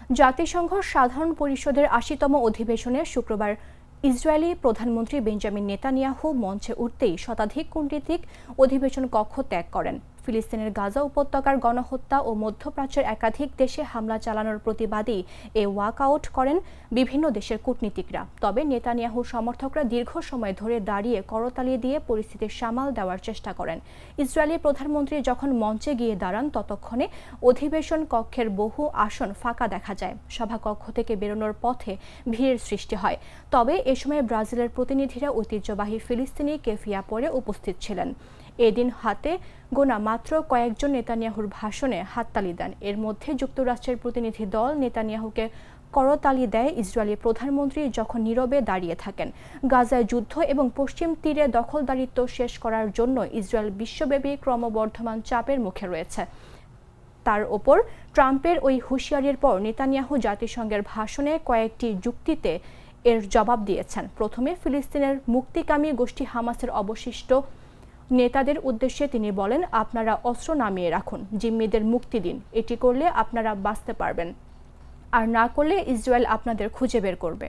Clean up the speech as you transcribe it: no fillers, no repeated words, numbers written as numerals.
জাতিসংঘ সাধারণ পরিষদের ৮০তম অধিবেশনে শুক্রবার ইসরায়েলি প্রধানমন্ত্রী বেঞ্জামিন নেতানিয়াহু মঞ্চে উঠতেই শতাধিক কূটনীতিক অধিবেশন কক্ষ ত্যাগ করেন। ফিলিস্তিনের গাজা উপত্যকার গণহত্যা ও মধ্যপ্রাচ্যের একাধিক দেশে হামলা চালানোর প্রতিবাদী এ ওয়াকআউট করেন বিভিন্ন দেশের কূটনীতিকরা। তবে নেতানিয়াহুর সমর্থকরা দীর্ঘ সময় ধরে দাঁড়িয়ে করতালি দিয়ে পরিস্থিতির সামাল দেওয়ার চেষ্টা করেন। ইসরায়েলি প্রধানমন্ত্রী যখন মঞ্চে গিয়ে দাঁড়ান ততক্ষণে অধিবেশন কক্ষের বহু আসন ফাঁকা দেখা যায়। সভাকক্ষ থেকে বেরোনোর পথে ভিড়ের সৃষ্টি হয়। তবে এ সময় ব্রাজিলের প্রতিনিধিরা ঐতিহ্যবাহী ফিলিস্তিনি কেফিয়া পরে উপস্থিত ছিলেন। এদিন হাতে গোনা মাত্র কয়েকজন নেতানিয়াহুর ভাষণে হাততালি দেন। এর মধ্যে যুক্তরাষ্ট্রের প্রতিনিধি দল নেতানিয়াহুকে করতালি দেয় ইসরায়েলি প্রধানমন্ত্রী যখন নীরবে দাঁড়িয়ে থাকেন। গাজায় যুদ্ধ এবং পশ্চিম তীরে দখলদারিত্ব শেষ করার জন্য ইসরায়েল বিশ্বব্যাপী ক্রমবর্ধমান চাপের মুখে রয়েছে। তার ওপর ট্রাম্পের ওই হুঁশিয়ারির পর নেতানিয়াহু জাতিসংঘের ভাষণে কয়েকটি যুক্তিতে এর জবাব দিয়েছেন। প্রথমে ফিলিস্তিনের মুক্তিকামী গোষ্ঠী হামাসের অবশিষ্ট নেতাদের উদ্দেশ্যে তিনি বলেন, আপনারা অস্ত্র নামিয়ে রাখুন, জিম্মিদের মুক্তি দিন। এটি করলে আপনারা বাঁচতে পারবেন, আর না করলে ইসরায়েল আপনাদের খুঁজে বের করবে।